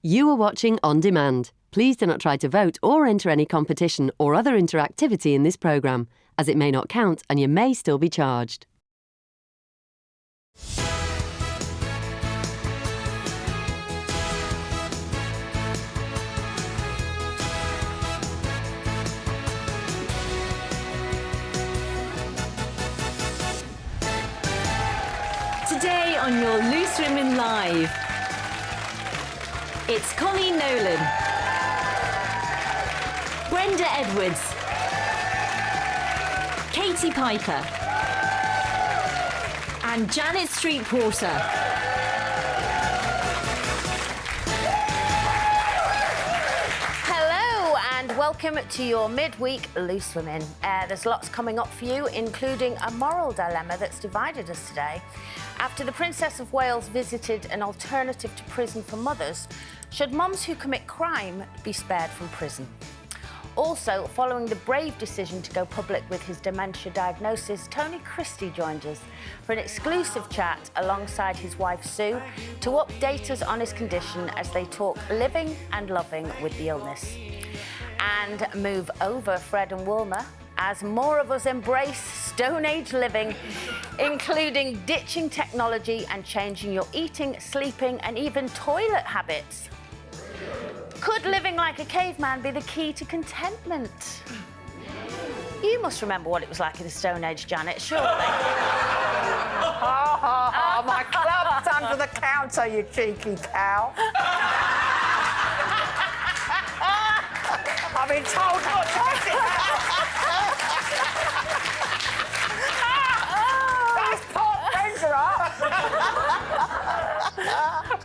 You are watching On Demand. Please do not try to vote or enter any competition or other interactivity in this programme, as it may not count and you may still be charged. Today on your Loose Women Live, it's Colleen Nolan, Brenda Edwards, Katie Piper, and Janet Street Porter. Hello and welcome to your midweek Loose Women. There's lots coming up for you, including a moral dilemma that's divided us today. After the Princess of Wales visited an alternative to prison for mothers, should mums who commit crime be spared from prison? Also, following the brave decision to go public with his dementia diagnosis, Tony Christie joins us for an exclusive chat alongside his wife Sue to update us on his condition as they talk living and loving with the illness. And move over Fred and Wilma as more of us embrace Stone Age living, including ditching technology and changing your eating, sleeping, and even toilet habits. Could living like a caveman be the key to contentment? You must remember what it was like in the Stone Age, Janet, surely. My club's under the counter, you cheeky cow. I've been told not to miss it. That's pot Brenda up.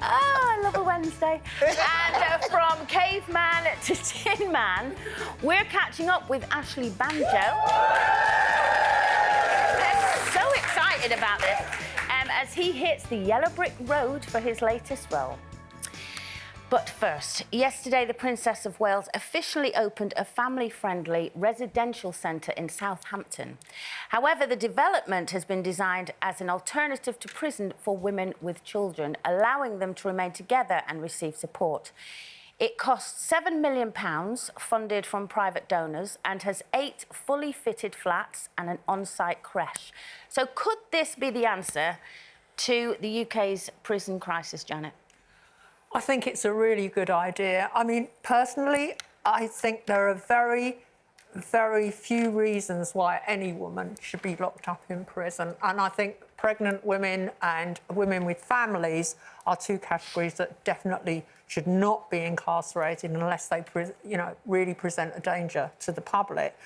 I love a Wednesday. And from caveman to tin man, we're catching up with Ashley Banjo. They're so excited about this as he hits the yellow brick road for his latest role. But first, yesterday the Princess of Wales officially opened a family-friendly residential centre in Southampton. However, the development has been designed as an alternative to prison for women with children, allowing them to remain together and receive support. It costs £7 million, funded from private donors, and has 8 fully fitted flats and an on-site creche. So could this be the answer to the UK's prison crisis, Janet? I think it's a really good idea. I mean, personally, I think there are very, very few reasons why any woman should be locked up in prison. And I think pregnant women and women with families are two categories that definitely should not be incarcerated unless they, really present a danger to the public.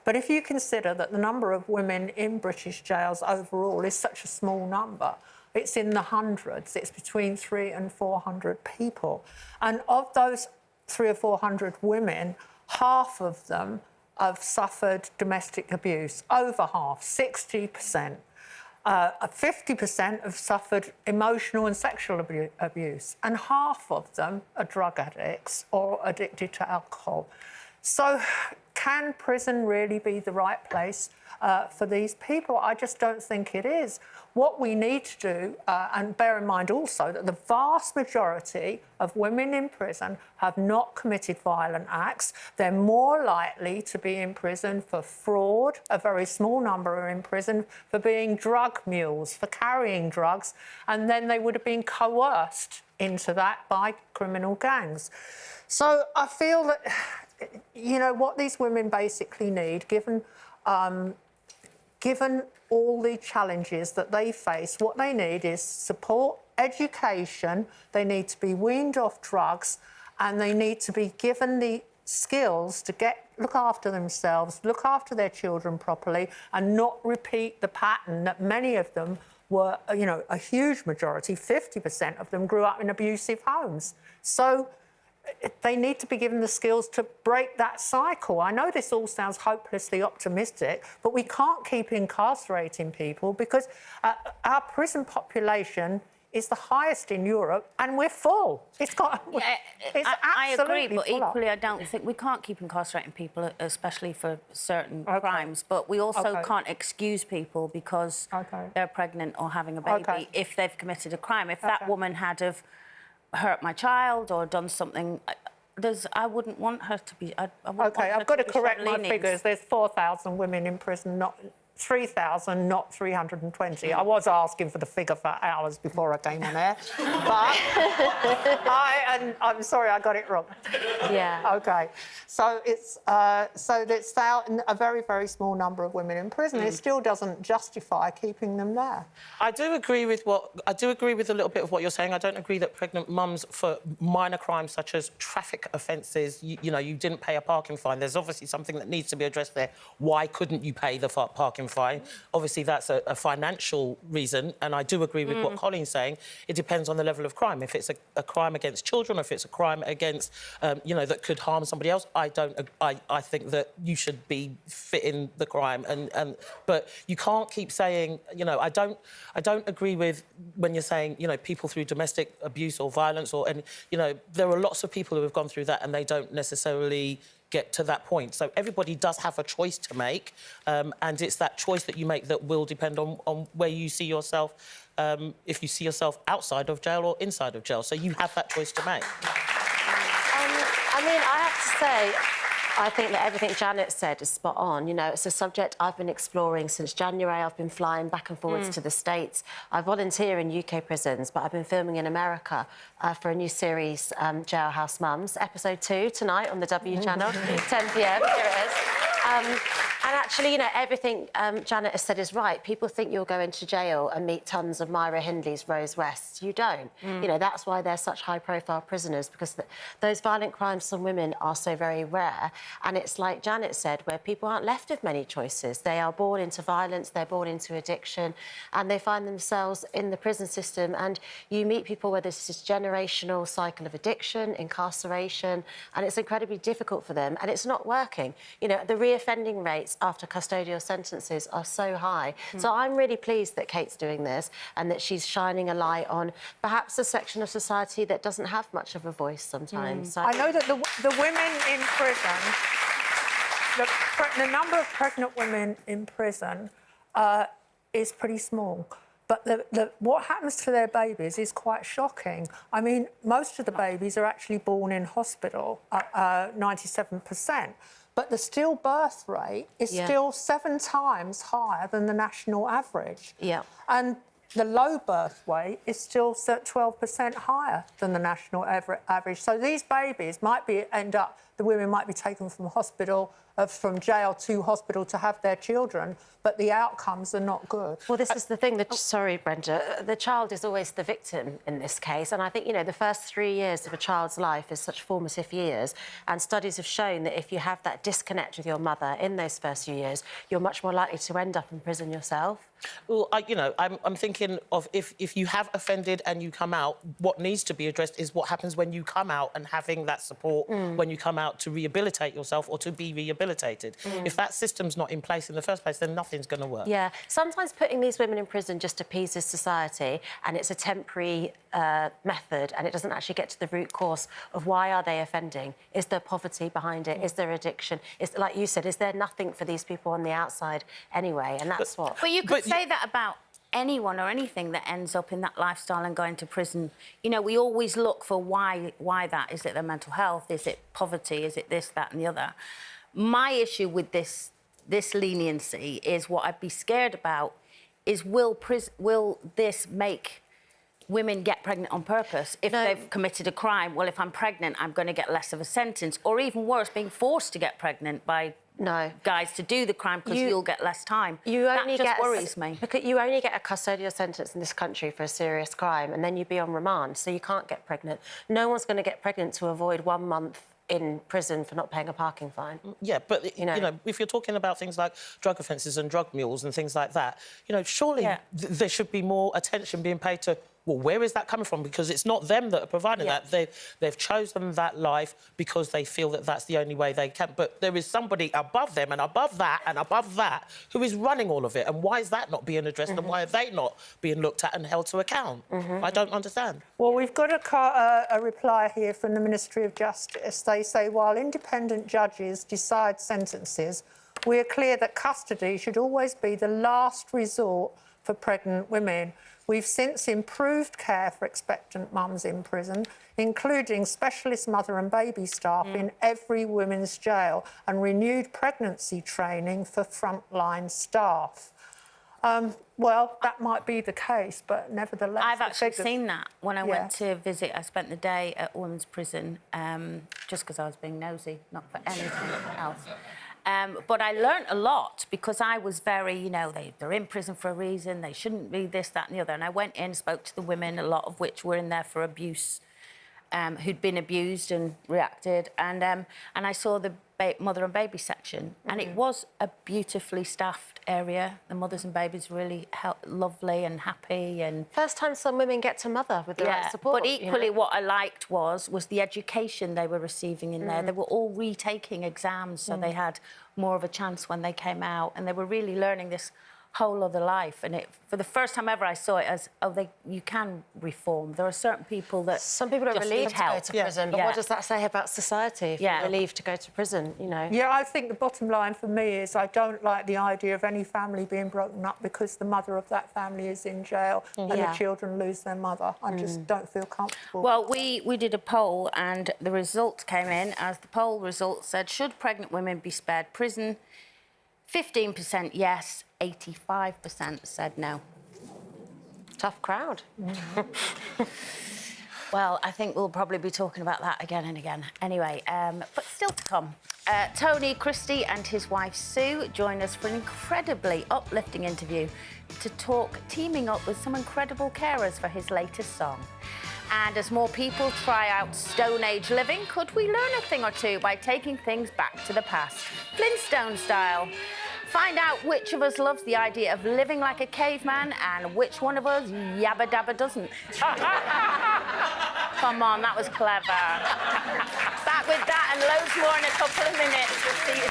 But if you consider that the number of women in British jails overall is such a small number, it's in the hundreds. It's between 300 and 400 people. And of those 300 or 400 women, half of them have suffered domestic abuse. Over half, 60%. 50% have suffered emotional and sexual abuse. And half of them are drug addicts or addicted to alcohol. So can prison really be the right place for these people? I just don't think it is. What we need to do, and bear in mind also that the vast majority of women in prison have not committed violent acts. They're more likely to be in prison for fraud. A very small number are in prison for being drug mules, for carrying drugs, and then they would have been coerced into that by criminal gangs. So I feel that, what these women basically need, given all the challenges that they face, what they need is support, education, they need to be weaned off drugs, and they need to be given the skills to look after themselves, look after their children properly, and not repeat the pattern that many of them were, a huge majority, 50% of them grew up in abusive homes. So they need to be given the skills to break that cycle. I know this all sounds hopelessly optimistic, but we can't keep incarcerating people because our prison population is the highest in Europe, and we're full. It's absolutely I agree, but full equally, up. I don't think we can't keep incarcerating people, especially for certain crimes. But we also can't excuse people because they're pregnant or having a baby if they've committed a crime. If that woman had have hurt my child or done something, I wouldn't want her to be... I wouldn't want OK, her I've got to be correct shown my lenience. figures. There's 4,000 women in prison, not 3,000, not 320. I was asking for the figure for hours before I came on air, but I'm sorry, I got it wrong. Yeah. OK, so it's a very, very small number of women in prison. It still doesn't justify keeping them there. I do agree with a little bit of what you're saying. I don't agree that pregnant mums for minor crimes such as traffic offences, you know, you didn't pay a parking fine. There's obviously something that needs to be addressed there. Why couldn't you pay the parking fine? Obviously, that's a financial reason, and I do agree with what Colin's saying. It depends on the level of crime. If it's a crime against children, or if it's a crime against, you know, that could harm somebody else, I think that you should be fitting the crime. But you can't keep saying, you know, I don't agree with when you're saying, you know, people through domestic abuse or violence, and you know, there are lots of people who have gone through that and they don't necessarily get to that point. So everybody does have a choice to make, and it's that choice that you make that will depend on where you see yourself, if you see yourself outside of jail or inside of jail. So you have that choice to make. I mean, I have to say, I think that everything Janet said is spot on. You know, it's a subject I've been exploring since January. I've been flying back and forwards to the States. I volunteer in UK prisons, but I've been filming in America for a new series, Jailhouse Mums, episode 2 tonight on the W channel, 10 p.m. Here it is. And actually, you know, everything Janet has said is right. People think you'll go into jail and meet tons of Myra Hindleys, Rose Wests. You don't. You know, that's why they're such high-profile prisoners, because those violent crimes on women are so very rare. And it's like Janet said, where people aren't left with many choices. They are born into violence, they're born into addiction, and they find themselves in the prison system. And you meet people where there's this generational cycle of addiction, incarceration, and it's incredibly difficult for them, and it's not working. You know, the reoffending rates after custodial sentences are so high. So I'm really pleased that Kate's doing this and that she's shining a light on perhaps a section of society that doesn't have much of a voice sometimes. So I know that the women in prison, the number of pregnant women in prison is pretty small. But what happens to their babies is quite shocking. I mean, most of the babies are actually born in hospital, 97%. But the stillbirth rate is still 7 times higher than the national average. Yeah. And the low birth weight is still 12% higher than the national average. So these babies might the women might be taken from hospital, from jail to hospital to have their children, but the outcomes are not good. Well, this is the thing. Sorry, Brenda. The child is always the victim in this case. And I think, you know, the first 3 years of a child's life is such formative years. And studies have shown that if you have that disconnect with your mother in those first few years, you're much more likely to end up in prison yourself. Well, I'm thinking of if you have offended and you come out, what needs to be addressed is what happens when you come out and having that support when you come out to rehabilitate yourself or to be rehabilitated. If that system's not in place in the first place, then nothing's going to work. Yeah. Sometimes putting these women in prison just appeases society, and it's a temporary method, and it doesn't actually get to the root cause of why are they offending. Is there poverty behind it? Is there addiction? Is, like you said, is there nothing for these people on the outside anyway? And that's what... But you could say that about anyone or anything that ends up in that lifestyle and going to prison. You know, we always look for why that. Is it their mental health? Is it poverty? Is it this, that and the other? My issue with this leniency is what I'd be scared about is will this make women get pregnant on purpose if they've committed a crime? Well, if I'm pregnant, I'm going to get less of a sentence, or even worse, being forced to get pregnant by guys to do the crime because you'll get less time. That just worries me. Because you only get a custodial sentence in this country for a serious crime, and then you'd be on remand, so you can't get pregnant. No one's going to get pregnant to avoid 1 month in prison for not paying a parking fine. Yeah, but, you know, if you're talking about things like drug offences and drug mules and things like that, you know, surely there should be more attention being paid to, well, where is that coming from? Because it's not them that are providing that. They've chosen that life because they feel that that's the only way they can. But there is somebody above them and above that and above that who is running all of it. And why is that not being addressed and why are they not being looked at and held to account? I don't understand. Well, we've got a reply here from the Ministry of Justice. They say, while independent judges decide sentences, we are clear that custody should always be the last resort for pregnant women. We've since improved care for expectant mums in prison, including specialist mother and baby staff in every women's jail, and renewed pregnancy training for frontline staff. Well, that might be the case, but nevertheless... I've actually seen that when I went to visit. I spent the day at women's prison just because I was being nosy, not for anything else. But I learnt a lot because I was very, you know, they're in prison for a reason, they shouldn't be this, that and the other. And I went in, spoke to the women, a lot of which were in there for abuse, who'd been abused and reacted. And I saw the mother and baby section, and it was a beautifully staffed area. The mothers and babies really lovely and happy. And first time some women get to mother with the right support. But equally, you know, what I liked was the education they were receiving in there. They were all retaking exams, so they had more of a chance when they came out, and they were really learning this whole other life. And for the first time ever, I saw it as, you can reform. There are certain people that some people are relieved to go to prison, but what does that say about society if you're relieved to go to prison, you know? Yeah, I think the bottom line for me is I don't like the idea of any family being broken up because the mother of that family is in jail and the children lose their mother. I just don't feel comfortable. Well, we did a poll, and the results came in as the poll results said, should pregnant women be spared prison? 15% yes, 85% said no. Tough crowd. Well, I think we'll probably be talking about that again and again. Anyway, but still to come. Tony, Christie and his wife Sue join us for an incredibly uplifting interview to talk teaming up with some incredible carers for his latest song. And as more people try out Stone Age living, could we learn a thing or two by taking things back to the past, Flintstone style? Find out which of us loves the idea of living like a caveman and which one of us yabba dabba doesn't. Come on, that was clever. Back with that and loads more in a couple of minutes. We'll see you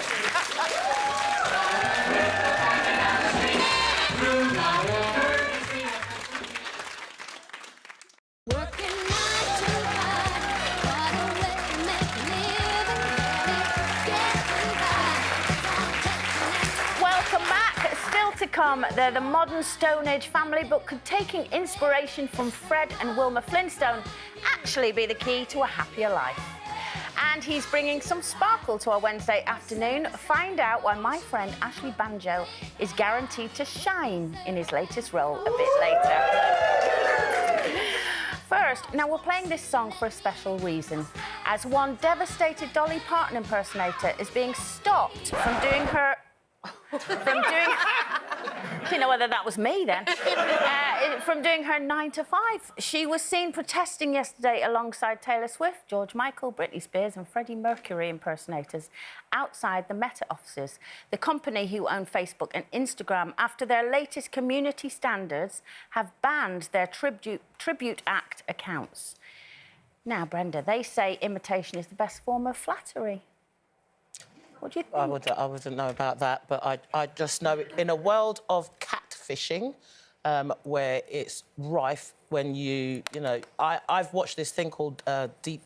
to come. They're the modern Stone Age family, but could taking inspiration from Fred and Wilma Flintstone actually be the key to a happier life? And he's bringing some sparkle to our Wednesday afternoon. Find out why my friend Ashley Banjo is guaranteed to shine in his latest role a bit later. First, now we're playing this song for a special reason, as one devastated Dolly Parton impersonator is being stopped from doing her... I don't know whether that was me then. From doing her 9 to 5. She was seen protesting yesterday alongside Taylor Swift, George Michael, Britney Spears and Freddie Mercury impersonators outside the Meta offices, the company who own Facebook and Instagram, after their latest community standards have banned their tribute act accounts. Now, Brenda, they say imitation is the best form of flattery. What do you think? I wouldn't know about that, but I just know in a world of catfishing, where it's rife when you know... I've watched this thing called deep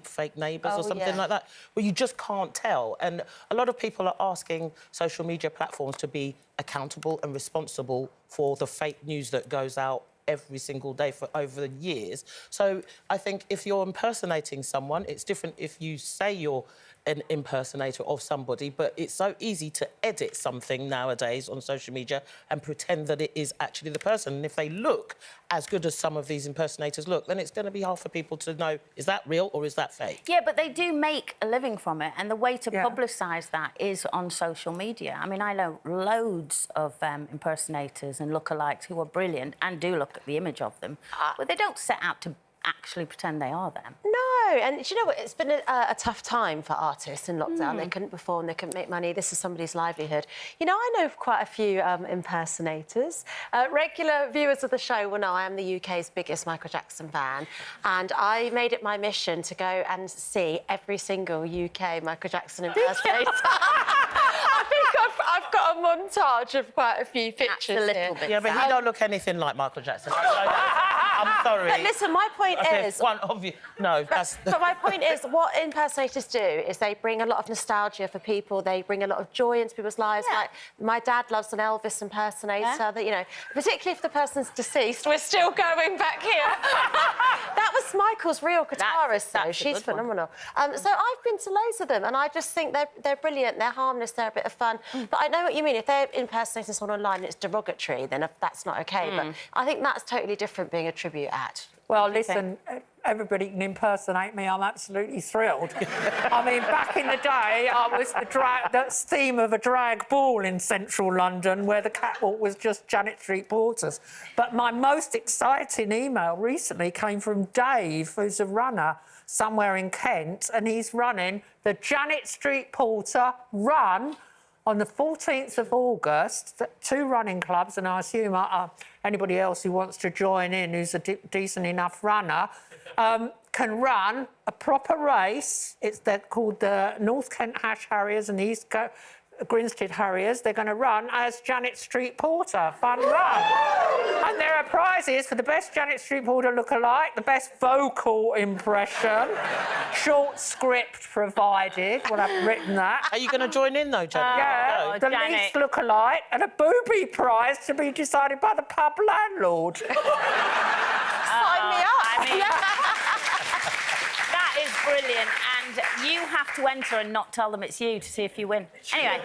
fake neighbours or something like that, where you just can't tell. And a lot of people are asking social media platforms to be accountable and responsible for the fake news that goes out every single day for over the years. So I think if you're impersonating someone, it's different if you say you're an impersonator of somebody, but it's so easy to edit something nowadays on social media and pretend that it is actually the person. And if they look as good as some of these impersonators look, then it's going to be hard for people to know, is that real or is that fake? Yeah, but they do make a living from it, and the way to publicise that is on social media. I mean, I know loads of impersonators and lookalikes who are brilliant and do look at the image of them, but they don't set out to actually pretend they are them. No, and do you know what? It's been a tough time for artists in lockdown. They couldn't perform, they couldn't make money. This is somebody's livelihood. You know, I know quite a few impersonators. Regular viewers of the show will know I am the UK's biggest Michael Jackson fan, and I made it my mission to go and see every single UK Michael Jackson impersonator. I think I've got a montage of quite a few pictures. That's a little bit. Yeah, but he don't look anything like Michael Jackson. I'm sorry. But listen, my point is... One of you... No, that's... But my point is, what impersonators do is they bring a lot of nostalgia for people. They bring a lot of joy into people's lives. Yeah. Like, my dad loves an Elvis impersonator. That, you know, particularly if the person's deceased, we're still going back here. That was Michael's real guitarist, though. She's phenomenal. So I've been to loads of them, and I just think they're brilliant. They're harmless. They're a bit of fun. But I know what you mean. If they're impersonating someone online and it's derogatory, then that's not OK. But I think that's totally different, being a tribute act. Well, listen, everybody can impersonate me. I'm absolutely thrilled. I mean, back in the day, I was the theme of a drag ball in central London where the catwalk was just Janet Street Porters. But my most exciting email recently came from Dave, who's a runner somewhere in Kent, and he's running the Janet Street Porter Run on the 14th of August. 2 running clubs, and I assume anybody else who wants to join in who's a decent enough runner can run a proper race. They're called the North Kent Hash Harriers and the East Grinstead Harriers. They're going to run as Janet Street Porter. Fun run. And there are prizes for the best Janet Street Porter lookalike, the best vocal impression, short script provided. Well, I've written that. Are you going to join in, though, Janet? Yeah, the Janet. least lookalike and a booby prize to be decided by the pub landlord. Sign me up! I mean, that is brilliant, and you have to enter and not tell them it's you to see if you win. Anyway.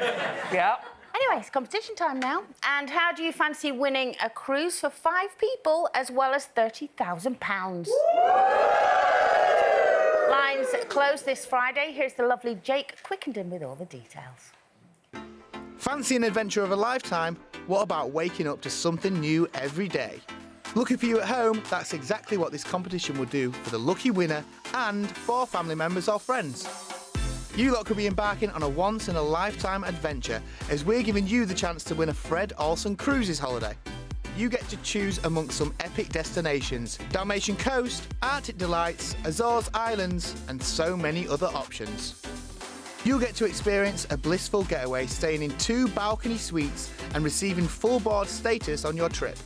Yeah. Anyway, it's competition time now. And how do you fancy winning a cruise for 5 people as well as £30,000? Lines close this Friday. Here's the lovely Jake Quickenden with all the details. Fancy an adventure of a lifetime? What about waking up to something new every day? Lucky for you at home, that's exactly what this competition will do for the lucky winner and 4 family members or friends. You lot could be embarking on a once-in-a-lifetime adventure as we're giving you the chance to win a Fred Olsen Cruises holiday. You get to choose amongst some epic destinations: Dalmatian Coast, Arctic Delights, Azores Islands, and so many other options. You'll get to experience a blissful getaway staying in 2 balcony suites and receiving full board status on your trip.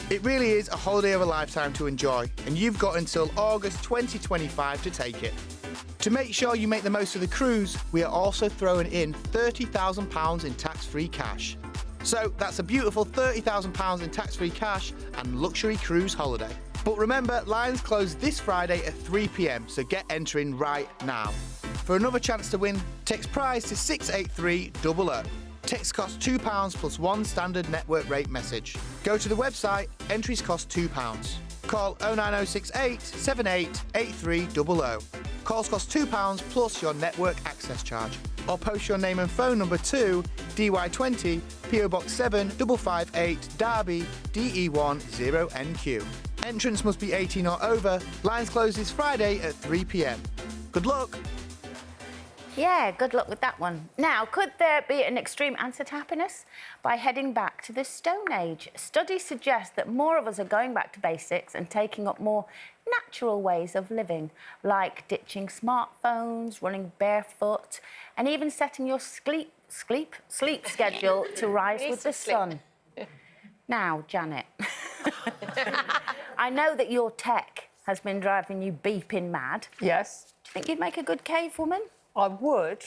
It really is a holiday of a lifetime to enjoy, and you've got until August 2025 to take it. To make sure you make the most of the cruise, we are also throwing in £30,000 in tax-free cash. So that's a beautiful £30,000 in tax-free cash and luxury cruise holiday. But remember, lines close this Friday at 3 p.m, so get entering right now. For another chance to win, text prize to 68300. Text costs £2 plus 1 standard network rate message. Go to the website, entries cost £2. Call 09068 78 8300. Calls cost £2 plus your network access charge. Or post your name and phone number to DY20 PO Box 7558 Derby DE1 0NQ. Entrance must be 18 or over. Lines close this Friday at 3 p.m. Good luck. Yeah, good luck with that one. Now, could there be an extreme answer to happiness? By heading back to the Stone Age. Studies suggest that more of us are going back to basics and taking up more natural ways of living, like ditching smartphones, running barefoot, and even setting your sleep schedule to rise with the sun. Now, Janet, I know that your tech has been driving you beeping mad. Yes. Do you think you'd make a good cave woman? I would,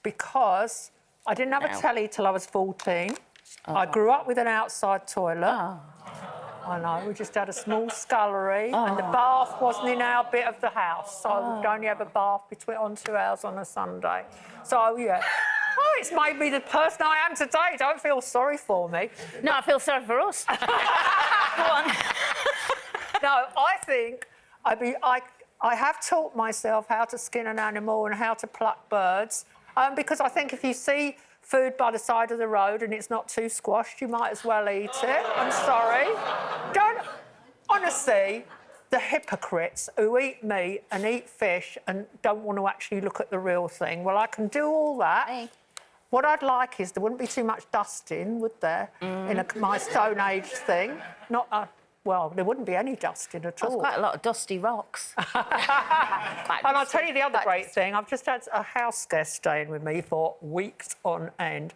because I didn't have a telly till I was 14. I grew up with an outside toilet. I know, we just had a small scullery, and the bath wasn't in our bit of the house, so I would only have a bath on 2 hours on a Sunday. So, yeah. Oh, it's made me the person I am today. Don't feel sorry for me. No, I feel sorry for us. Go on. No, I think I have taught myself how to skin an animal and how to pluck birds, because I think if you see food by the side of the road and it's not too squashed, you might as well eat it. I'm sorry. Honestly, the hypocrites who eat meat and eat fish and don't want to actually look at the real thing. Well, I can do all that. Hey. What I'd like is there wouldn't be too much dusting, would there, in my Stone Age thing? Well, there wouldn't be any dusting at all. There's quite a lot of dusty rocks. And I'll tell you the other great thing. I've just had a house guest staying with me for weeks on end.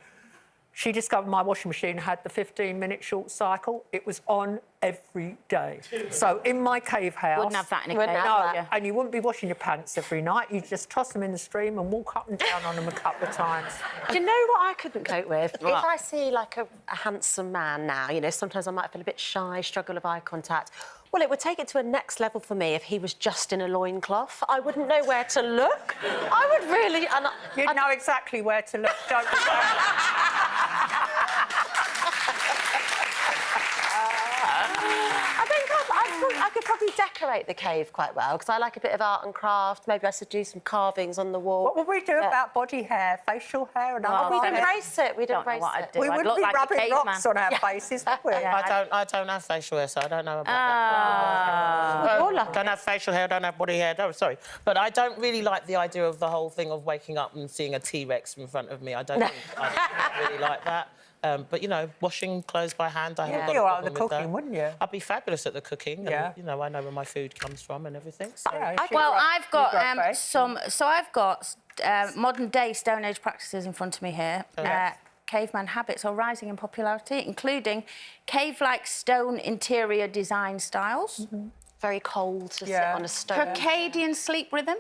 she discovered my washing machine had the 15-minute short cycle. It was on every day. So in my cave house... Wouldn't have that in a Wouldn't cave. have No, that. and you wouldn't be washing your pants every night. You'd just toss them in the stream and walk up and down on them a couple of times. Do you know what I couldn't cope with? What? If I see, like, a handsome man now, you know, sometimes I might feel a bit shy, struggle with eye contact. Well, it would take it to a next level for me if he was just in a loincloth. I wouldn't know where to look. I would really... And You'd know exactly where to look, don't you? I could probably decorate the cave quite well, because I like a bit of art and craft. Maybe I should do some carvings on the wall. What would we do about body hair, facial hair and other We'd hair? embrace it. We'd Don't know embrace what I'd it. do. We I'd wouldn't look be like a rubbing caveman. rocks on our faces, would we? I don't have facial hair, so I don't know about that. You're lucky. Don't have facial hair, don't have body hair. No, sorry, but I don't really like the idea of the whole thing of waking up and seeing a T-Rex in front of me. I don't really like that. But you know, washing clothes by hand, I haven't got a You are problem the with cooking, that. wouldn't you? I'd be fabulous at the cooking. Yeah. And, you know, I know where my food comes from and everything. So. Yeah, Well, you've I've got you've faith. some... So I've got modern-day Stone Age practices in front of me here. Caveman habits are rising in popularity, including cave-like stone interior design styles, Very cold to sit on a stone. circadian sleep rhythm,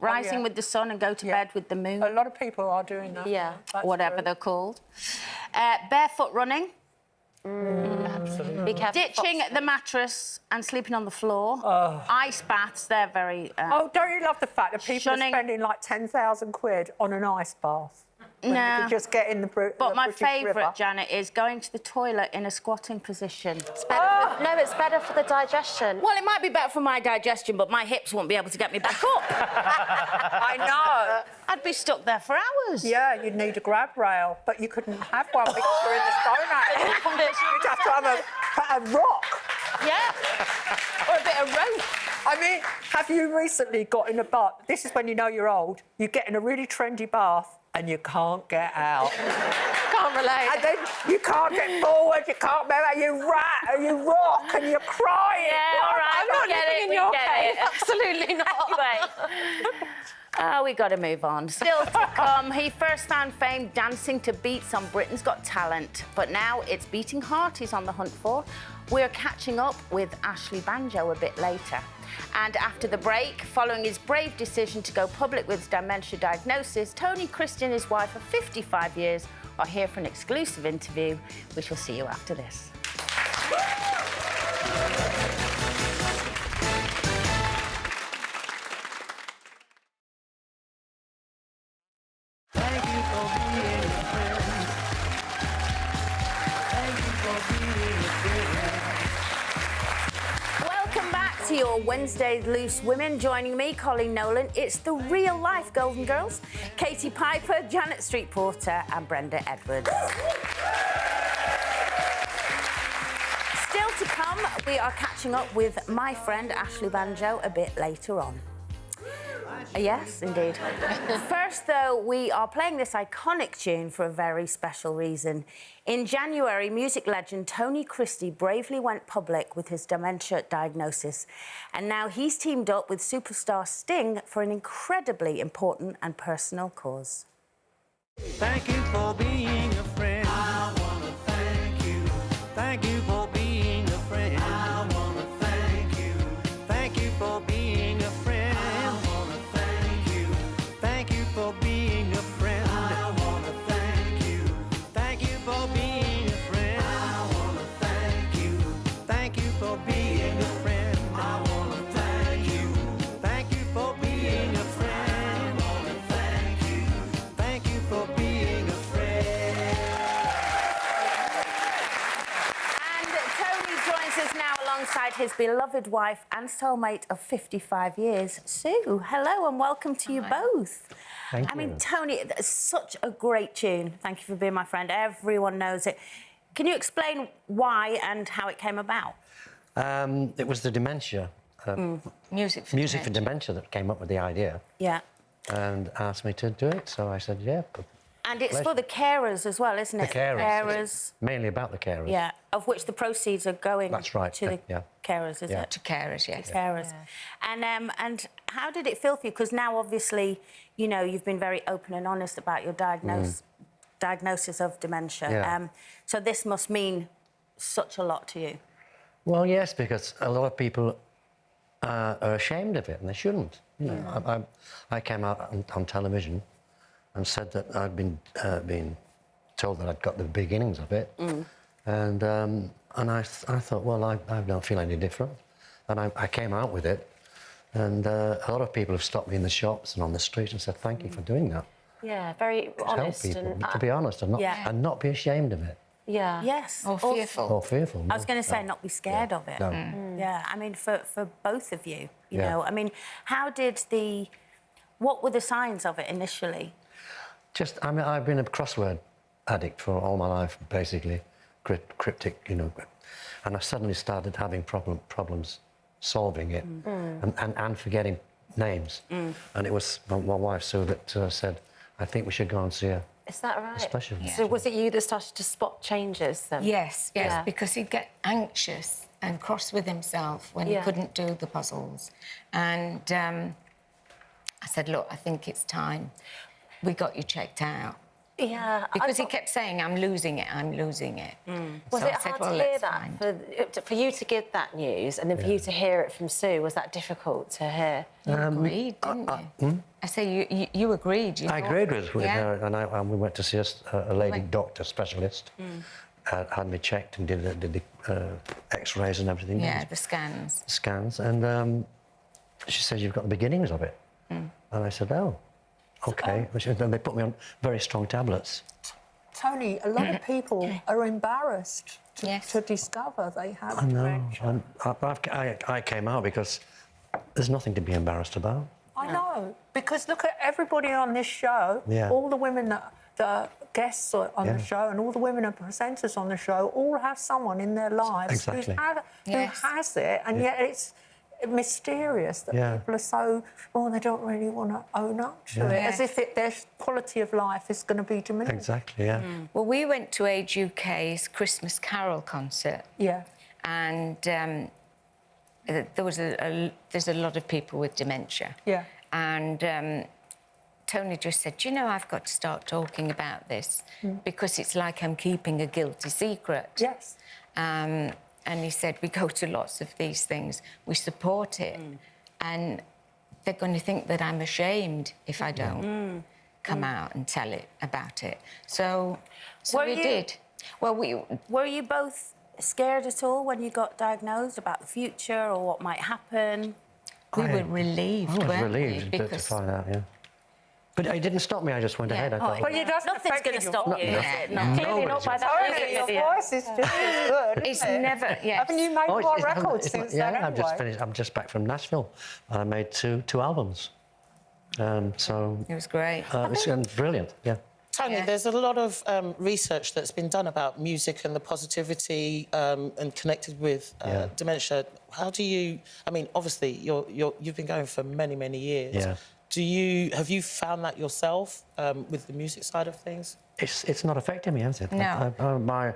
rising yeah. with the sun and go to bed with the moon, A lot of people are doing that. Yeah. That's whatever true. they're called. Barefoot running, Absolutely. Be careful. ditching the mattress and sleeping on the floor. Ice baths, they're very... Oh, don't you love the fact that people Shunning. are spending like 10,000 quid on an ice bath? When No. You could just get in the But my British River. favourite, Janet, is going to the toilet in a squatting position. No, it's better for the digestion. Well, it might be better for my digestion, but my hips won't be able to get me back up. I know. I'd be stuck there for hours. Yeah, you'd need a grab rail, but you couldn't have one because you're in the Stone Age. You'd have to have a rock. Yeah. Or a bit of rope. I mean, have you recently got in a bath? This is when you know you're old. You get in a really trendy bath and you can't get out. Can't relate. And then you can't get forward, you can't move out, you rat and you rock and you're crying. Yeah, all right. I'm not we get living it, in we your get cave. it. Absolutely not. Anyway. We got to move on. Still to come, he first found fame dancing to beats on Britain's Got Talent, but now it's Beating Heart he's on the hunt for. We're catching up with Ashley Banjo a bit later. And after the break, following his brave decision to go public with his dementia diagnosis, Tony, Christie and his wife of 55 years are here for an exclusive interview. We shall see you after this. Thank you for being a friend. Thank you for being a friend. Welcome back to your Wednesday Loose Women. Joining me, Colleen Nolan. It's the real-life Golden Girls. Katie Piper, Janet Street Porter and Brenda Edwards. Still to come, we are catching up with my friend Ashley Banjo a bit later on. Yes, indeed. First, though, we are playing this iconic tune for a very special reason. In January, music legend Tony Christie bravely went public with his dementia diagnosis. And now he's teamed up with superstar Sting for an incredibly important and personal cause. Thank you for being a friend. I want to thank you. Thank you for being a friend. I want to thank you. Thank you for being a friend. I want to thank you. Thank you for being a friend. I want to thank you. Thank you for being a friend. I want to thank you. Thank you for being a friend. I want to thank you. Thank you for being a friend. I want to thank you. Thank you for being a friend. And Tony joins us now alongside his beloved wife and soulmate of 55 years, Sue. Hello and welcome to you both. Thank I mean, you. Tony, it's such a great tune. Thank you for being my friend. Everyone knows it. Can you explain why and how it came about? It was the dementia, Music music for dementia that came up with the idea Yeah. and asked me to do it. So I said, yeah. And it's for the carers as well, isn't The it? carers. Carers. Mainly about the carers. Yeah, of which the proceeds are going That's right, to the yeah. carers, is Yeah. it? To carers, yes. Carers. And how did it feel for you? Because now, obviously, you know, you've been very open and honest about your diagnosis of dementia. Yeah. So this must mean such a lot to you. Well, yes, because a lot of people are ashamed of it, and they shouldn't. You know, I came out on television and said that I'd been told that I'd got the beginnings of it, and I thought, well, I don't feel any different, and I came out with it, and a lot of people have stopped me in the shops and on the street and said, thank you for doing that. Yeah, very To honest. help people, And to be honest, and not be ashamed of it. yeah. Yes. Or fearful. Or fearful. I was going to say not be scared of it. No. Yeah, I mean, for both of you, you Yeah. know, I mean, what were the signs of it initially? I mean, I've been a crossword addict for all my life, basically, cryptic, you know, and I suddenly started having problems solving it and forgetting names. And it was my wife, Sue, that said, I think we should go and see a Is that right? specialist. So was it you that started to spot changes then? Yes, Yeah. because he'd get anxious and cross with himself when he couldn't do the puzzles. And I said, look, I think it's time. We got you checked out. Yeah. Because he kept saying, I'm losing it, I'm losing it. Was So it I said, hard well, to hear let's that? find. For you to give that news and then for you to hear it from Sue, was that difficult to hear? You agreed, didn't you? I say you agreed. You I thought- agreed with Yeah. her, and we went to see a lady doctor specialist. Had me checked and did the X-rays and everything. Yeah, the scans. Scans, and she said, you've got the beginnings of it. And I said, oh, OK. Then they put me on very strong tablets. Tony, a lot of people are embarrassed to discover they have I know. dementia. I came out because there's nothing to be embarrassed about. I know, because look at everybody on this show, Yeah. all the women that are guests on the show and all the women and presenters on the show all have someone in their lives Exactly. who has it, and yet it's mysterious that people are so, they don't really want to own up to it, as if their quality of life is going to be diminished. Exactly, yeah. Well, we went to Age UK's Christmas Carol concert. Yeah. And there's a lot of people with dementia. Yeah. And Tony just said, you know, I've got to start talking about this because it's like I'm keeping a guilty secret. Yes. And he said, we go to lots of these things, we support it, and they're going to think that I'm ashamed if I don't come out and tell it about it. So we did. Well, Were you both scared at all when you got diagnosed about the future or what might happen? We were relieved, I was weren't we? relieved to find out, yeah. But it didn't stop me, I just went ahead. I thought, But it doesn't Nothing's affect going to your stop voice. you, is it? No. Clearly not by that Tony, video. your voice is just as good. It's isn't it? never, yes. Haven't you made more it's- records it's- since yeah, then I've just anyway? finished. I'm just back from Nashville. I made two albums. So It was great. it's brilliant, yeah. Tony, there's a lot of research that's been done about music and the positivity and connected with dementia. How do you... I mean, obviously, you've been going for many, many years. Yeah. Have you found that yourself with the music side of things? It's not affecting me, has it? No.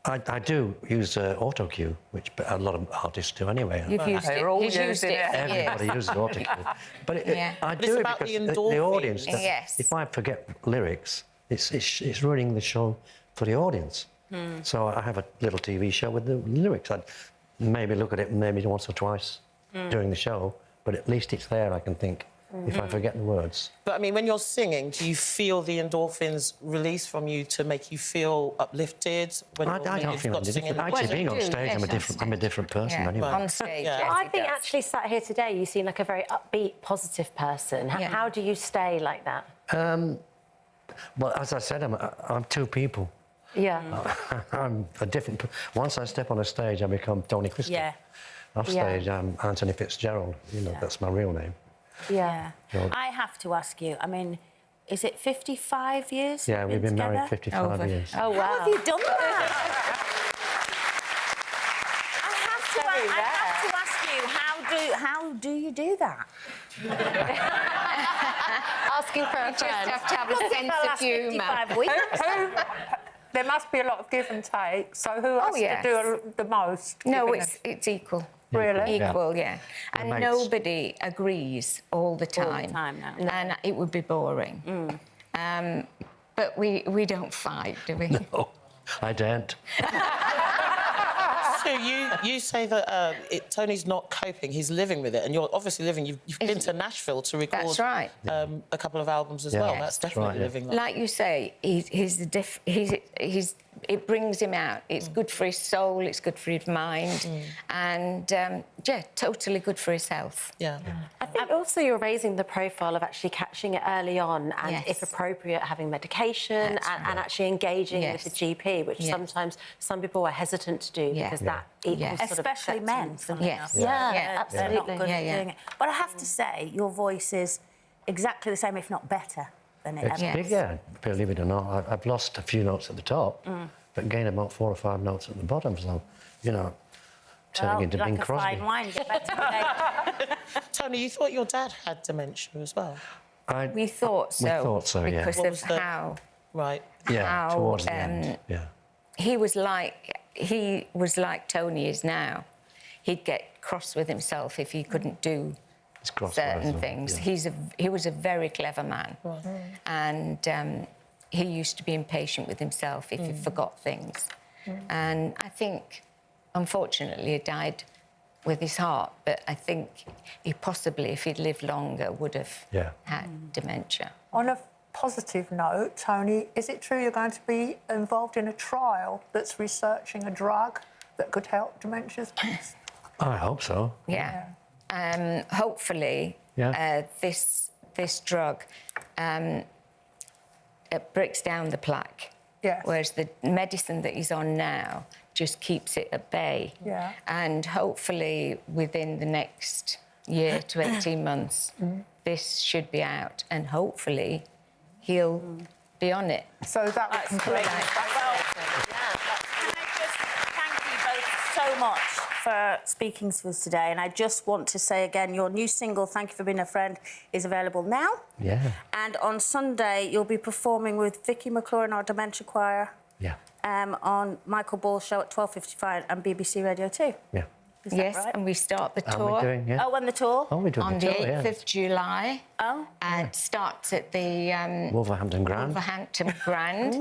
I do use auto cue, which a lot of artists do anyway. You've used it. all You've used using it it. for years. Everybody uses auto cue. But Yeah. I But do it's it about because the the endorphins. audience... Yes. If I forget lyrics, it's ruining the show for the audience. So I have a little TV show with the lyrics. I'd maybe look at it maybe once or twice during the show, but at least it's there, I can think, if I forget the words. But, I mean, when you're singing, do you feel the endorphins release from you to make you feel uplifted? When I don't feel any different. Actually, being on stage, I'm a different person anyway. On stage, Yeah. yes, I he think does. actually sat here today, you seem like a very upbeat, positive person. Yeah. How do you stay like that? Well, as I said, I'm two people. Yeah. I'm a different... Once I step on a stage, I become Tony Christie. Yeah. Off stage, I'm Anthony Fitzgerald. You know, that's my real name. Yeah. I have to ask you, I mean, is it 55 years? Yeah, you've we've been together? married 55 Over. years. Oh, wow. How have you done that? I have to ask you, how do you do that? Asking for a Just friend. have to have a sense of humour. 55 weeks. There must be a lot of give and take. So who has yes. to do the most? No, giving it's equal. Really? Yeah. Equal, yeah. And mates. nobody agrees all the time. time now. And it would be boring. But But we don't fight, do we? No, I don't. So you say that Tony's not coping, he's living with it, and you're obviously living... You've been to Nashville to record... That's right. A couple of albums as Yeah. well. Yes. That's definitely right, yeah. living Like you say, it brings him out. It's good for his soul, it's good for his mind, and, yeah, totally good for his health. Yeah. I think also you're raising the profile of actually catching it early on and, Yes. if appropriate, having medication That's and actually engaging Yes. with the GP, which Yes. sometimes some people are hesitant to do Yeah. because that equals Yes. sort of Especially men, acceptance. funnily Yes. enough. Yeah, Yeah. They're not absolutely. good Yeah, at yeah. doing it. But I have to say, your voice is exactly the same, if not better, than it It's ever Yes. bigger, believe it or not. I've lost a few notes at the top, but gained about 4 or 5 notes at the bottom. So, you know, turning into like Bing a Crosby. fine wine, you get better with age. Tony, you thought your dad had dementia as well? We thought so. We thought so, yeah. Because What of was the- how Right. Yeah, how, towards the end. Yeah. he was like Tony is now. He'd get cross with himself if he couldn't do It's crosswise, certain though, things. yeah. He was a very clever man, and he used to be impatient with himself if he forgot things. And I think, unfortunately, he died with his heart. But I think he possibly, if he'd lived longer, would have had dementia. On a positive note, Tony, is it true you're going to be involved in a trial that's researching a drug that could help dementias? I hope so. Yeah. Hopefully, Yeah. this drug it breaks down the plaque. Yes. Whereas the medicine that he's on now just keeps it at bay. Yeah. And hopefully, within the next year to 18 months, this should be out, and hopefully, he'll be on it. So that would complete... Can I just thank you both so much for speaking to us today? And I just want to say again, your new single, Thank You for Being a Friend, is available now. Yeah. And on Sunday, you'll be performing with Vicky McClure and our Dementia Choir Yeah. on Michael Ball's show at 12:55 and BBC Radio 2. Yeah. Is that Yes, right? and we start the And tour we're doing, yeah. Oh, when the tour? Oh, we're doing on the the tour, 8th yeah. of July. Oh. It starts at the Wolverhampton Grand. Wolverhampton Grand.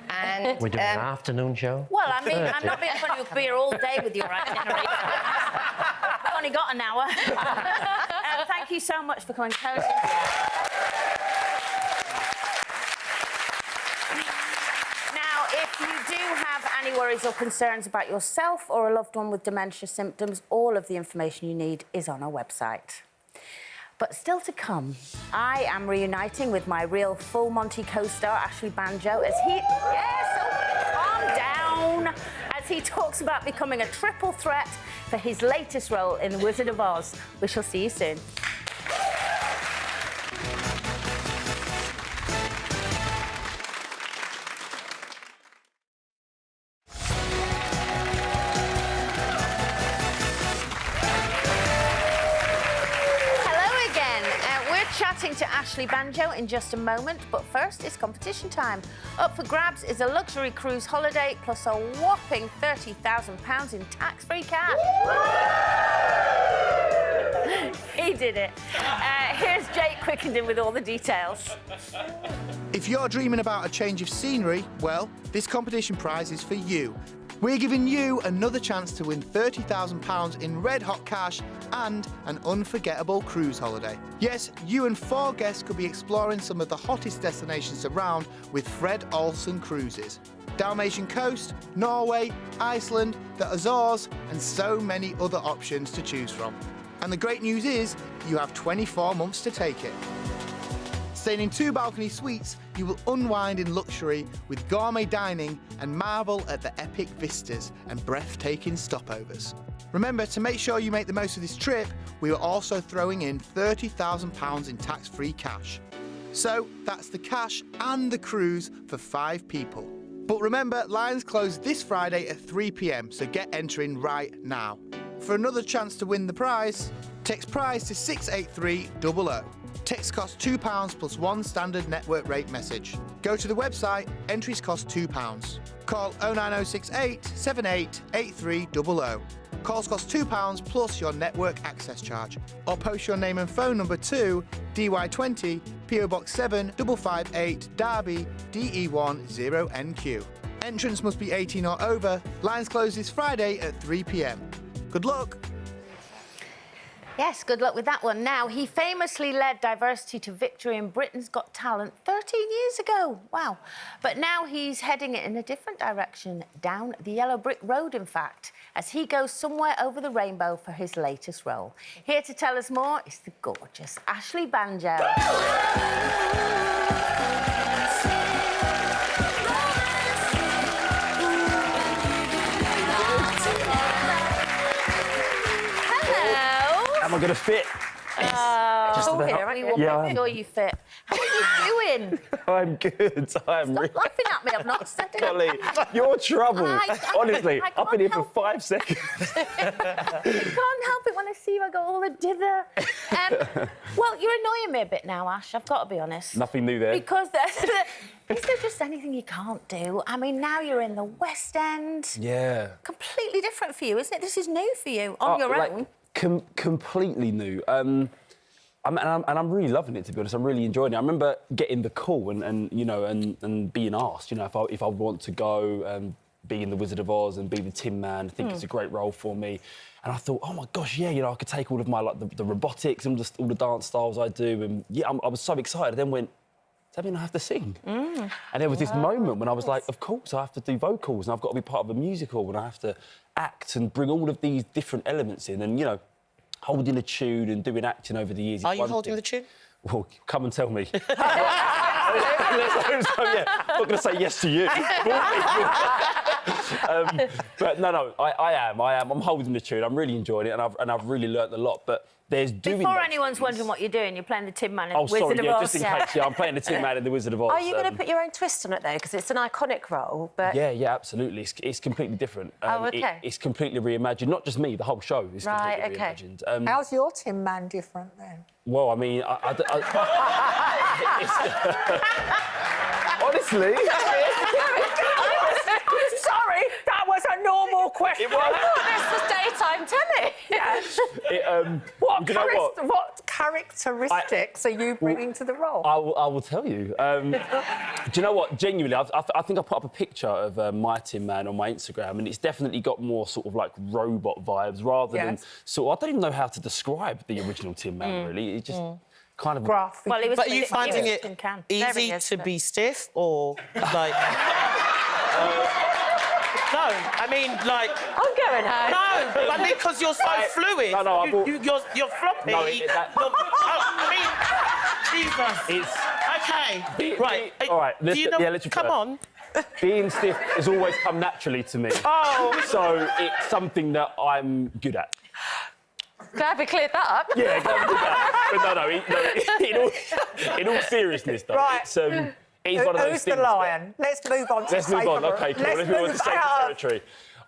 And We're doing an afternoon show. Well, I mean, I'm not being funny. We'll be here all day with your itinerary. We've only got an hour. Thank you so much for coming, Tony. Now, if you do have any worries or concerns about yourself or a loved one with dementia symptoms, all of the information you need is on our website. But still to come, I am reuniting with my real full Monty co-star, Ashley Banjo, as he... Yes, oh, calm down. As he talks about becoming a triple threat for his latest role in The Wizard of Oz. We shall see you soon. Hello again. We're chatting to Ashley Banjo in just a moment, but first it's competition time. Up for grabs is a luxury cruise holiday plus a whopping £30,000 in tax-free cash. He did it. Here's Jake Quickenden with all the details. If you're dreaming about a change of scenery, well, this competition prize is for you. We're giving you another chance to win £30,000 in red-hot cash and an unforgettable cruise holiday. Yes, you and 4 guests could be exploring some of the hottest destinations around with Fred Olsen Cruises. Dalmatian Coast, Norway, Iceland, the Azores, and so many other options to choose from. And the great news is, you have 24 months to take it. Staying in 2 balcony suites, you will unwind in luxury with gourmet dining and marvel at the epic vistas and breathtaking stopovers. Remember, to make sure you make the most of this trip, we are also throwing in £30,000 in tax-free cash. So that's the cash and the cruise for 5 people. But remember, lines close this Friday at 3 p.m, so get entering right now. For another chance to win the prize, text prize to 68300. Text costs £2 plus 1 standard network rate message. Go to the website, entries cost £2. Call 09068 78 8300. Calls cost £2 plus your network access charge. Or post your name and phone number to DY20 PO Box 7558 Derby DE1 0NQ. Entrance must be 18 or over. Lines close this Friday at 3 p.m. Good luck. Yes, good luck with that one. Now, he famously led diversity to victory in Britain's Got Talent 13 years ago. Wow. But now he's heading it in a different direction, down the yellow brick road, in fact, as he goes somewhere over the rainbow for his latest role. Here to tell us more is the gorgeous Ashley Banjo. Am I going to fit? Just about. here, we will make sure you fit. How are you doing? I'm good. I'm Stop laughing at me. I've not said it. Golly, you're trouble. Honestly, I I've been here for can't 5 seconds. I can't help it when I see you. I go all a dither. Well, you're annoying me a bit now, Ash. I've got to be honest. Nothing new there. Because is there just anything you can't do? I mean, now you're in the West End. Yeah. Completely different for you, isn't it? This is new for you on your own. Completely new. And I'm really loving it, to be honest. I'm really enjoying it. I remember getting the call and being asked, if I want to go be in the Wizard of Oz and be the Tin Man. I think it's a great role for me. And I thought, oh my gosh, yeah, I could take all of my the robotics and just all the dance styles I do, and yeah, I was so excited. Then went, does that mean I have to sing? And there was this moment when I was like, of course, I have to do vocals and I've got to be part of a musical and I have to act and bring all of these different elements in, and holding a tune and doing acting over the years. Are you holding the tune? Well, come and tell me. Let's hope so, yeah. I'm not going to say yes to you. But no, I am. I'm holding the tune. I'm really enjoying it, and I've really learnt a lot. But there's doing. Before anyone's wondering what you're doing, you're playing the Tin Man in the Wizard sorry, of yeah, Oz. just in case. Yeah, I'm playing the Tin Man in the Wizard of Oz. Are you going to put your own twist on it, though? Because it's an iconic role, but... Yeah, absolutely. It's completely different. OK. It's completely reimagined. Not just me, the whole show is completely reimagined. How's your Tin Man different, then? Well, I mean, honestly... Sorry, that was a normal question. It was. This was daytime telly. Yeah. What characteristics are you bringing to the role? I will tell you. Do you know what? Genuinely, I think I put up a picture of my Tin Man on my Instagram, and it's definitely got more sort of like robot vibes rather than I don't even know how to describe the original Tin Man. Really, it just kind of graphic. Well, but are you finding it easy to be stiff or like? No, I mean, like... I'm going home. No, I mean, because you're so fluid. No, you're floppy. No, I mean, Jesus. OK, right. All right, let's come on. Being stiff has always come naturally to me. Oh. So it's something that I'm good at. Glad we cleared that up. Yeah, glad we did that. But in all seriousness, though, right. It's one of those Who's things. the lion? Let's move on to Let's move on. OK, cool. Let's move on to safer territory.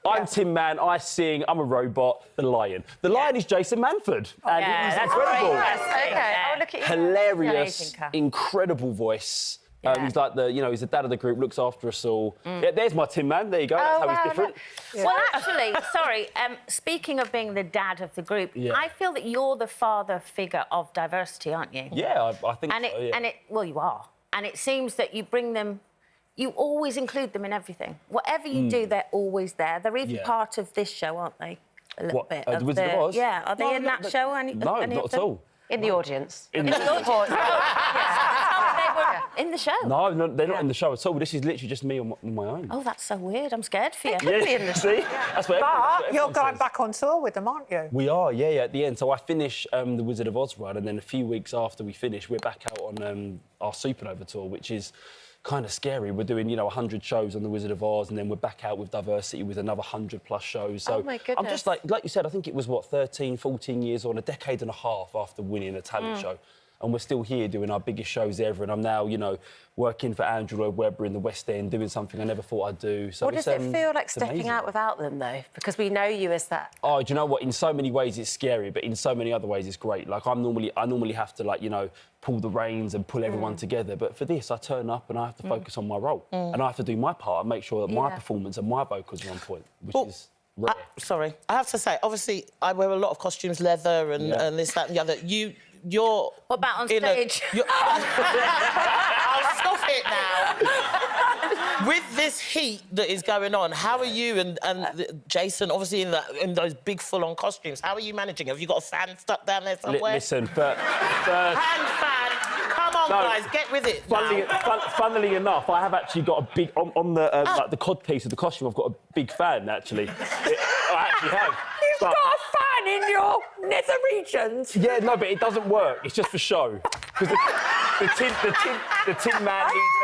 I'm Tin Man, I sing, I'm a robot, the lion. The lion is Jason Manford. And he's incredible. OK, look at you. Hilarious, incredible voice. He's like he's the dad of the group, looks after us all. Yeah, there's my Tin Man, there you go, that's how he's different. Well, actually, sorry, speaking of being the dad of the group, I feel that you're the father figure of diversity, aren't you? Yeah, I think so, yeah. Well, you are. And it seems that you bring them... You always include them in everything. Whatever you do, they're always there. They're even part of this show, aren't they? A little bit. The Wizard of Oz? Yeah, are they in that show? No, not at all. In the audience. In the audience? In the show? No, they're not in the show at all. This is literally just me on my own. Oh, that's so weird. I'm scared for you. Yeah, see? That's what you're going back on tour with them, aren't you? We are, yeah, at the end. So I finish the Wizard of Oz run, and then a few weeks after we finish, we're back out on our Supernova tour, which is kind of scary. We're doing, 100 shows on the Wizard of Oz, and then we're back out with Diversity with another 100+ shows. So oh my goodness. I'm just like you said, I think it was, 13, 14 years on, a decade and a half after winning a talent show. And we're still here doing our biggest shows ever. And I'm now, working for Andrew Lloyd Webber in the West End, doing something I never thought I'd do. So what does it feel like stepping amazing. out without them, though? Because we know you as that. Oh, do you know what? In so many ways, it's scary, but in so many other ways, it's great. Like, I normally have to, pull the reins and pull everyone together. But for this, I turn up and I have to focus on my role. And I have to do my part and make sure that my performance and my vocals are on point, which is... rare. Sorry, I have to say, obviously, I wear a lot of costumes, leather and this, that and the other. You're... What about on in stage? I'll stop it now. With this heat that is going on, how are you and Jason, obviously in those big full-on costumes, how are you managing? Have you got a fan stuck down there somewhere? Listen, Hand fan! Come on, guys, get with it Funnily enough, I have actually got a big... On the, like the cod piece of the costume, I've got a big fan, actually. I actually have. You've got a fan in your nether regions. Yeah, no, but it doesn't work. It's just for show. Because the tin man needs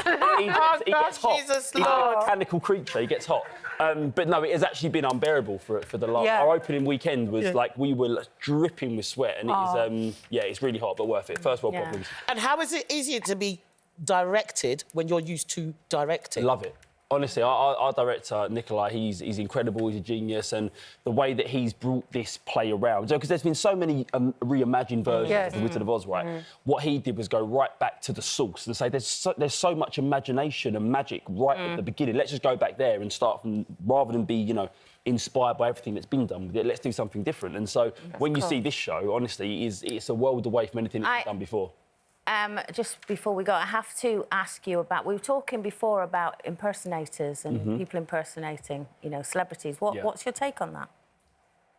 ventilation. He gets hot. Jesus He's a Lord. mechanical creature. He gets hot. But no, it has actually been unbearable for the last... Yeah. Our opening weekend was like, we were dripping with sweat, and it is, yeah, it's really hot, but worth it. First world problems. And how is it easier to be directed when you're used to directing? Love it. Honestly, our director, Nikolai, he's incredible, he's a genius, and the way that he's brought this play around, because there's been so many reimagined versions of The Wizard of Oz, right? What he did was go right back to the source and say there's so much imagination and magic right at the beginning. Let's just go back there and start from, rather than be, you know, inspired by everything that's been done with it, let's do something different. And so when you see this show, honestly, it's a world away from anything that's been done before. Just before we go, I have to ask you about... We were talking before about impersonators and people impersonating, you know, celebrities. What's your take on that?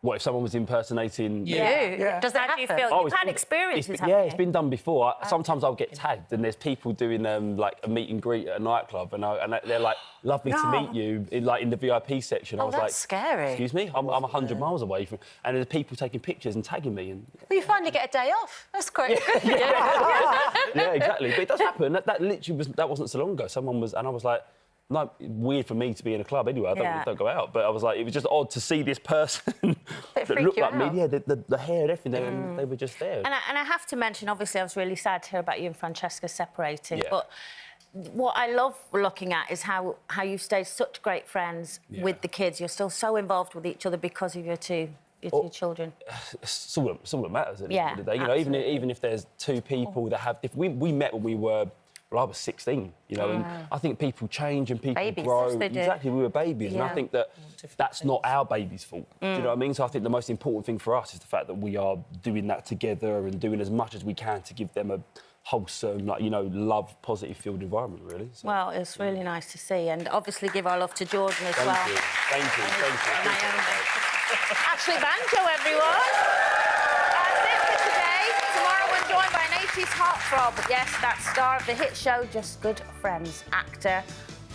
What, if someone was impersonating... Yeah. Does that happen? You've had experiences, haven't you? Yeah, it's been done before. Sometimes I'll get tagged and there's people doing like a meet and greet at a nightclub and they're like, lovely to meet you, in the VIP section. I was that's like, scary. Excuse me? I'm 100 miles away from... And there's people taking pictures and tagging me. And... Well, you finally get a day off. That's great. Yeah, exactly. But it does happen. That literally wasn't so long ago. Someone was... And I was like... No, weird for me to be in a club anyway. I don't go out. But I was like, it was just odd to see this person that looked like me. Yeah, the hair and everything. They were just there. And I have to mention, obviously, I was really sad to hear about you and Francesca separating. But what I love looking at is how you've stayed such great friends with the kids. You're still so involved with each other because of your two children. It's all that matters at the end of the day. You absolutely. know, even if there's two people that have... We met when we were... Well, I was 16, you know, and I think people change and people grow. Yes, they do. Exactly, we were babies, and I think that's not our baby's fault. Do you know what I mean? So I think the most important thing for us is the fact that we are doing that together and doing as much as we can to give them a wholesome, like, you know, love, positive-filled environment, really. So, well, it's really nice to see, and obviously give our love to Jordan as well. Thank you. Ashley Banjo, everyone. That's it for today. Tomorrow we're joined by an 80s heartthrob. Yes, that star of the hit show Just Good Friends, actor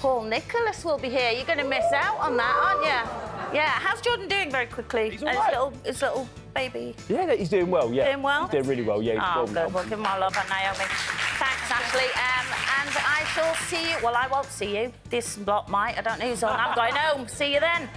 Paul Nicholas will be here. You're going to miss out on that, aren't you? Yeah. How's Jordan doing, very quickly? He's all right. His little baby. Yeah, he's doing well, yeah. Doing well? He's doing really well, yeah. He's Good. We'll give him our love and Naomi. Thanks, Ashley. And I shall see you... Well, I won't see you. This block might. I don't know who's on. I'm going home. See you then.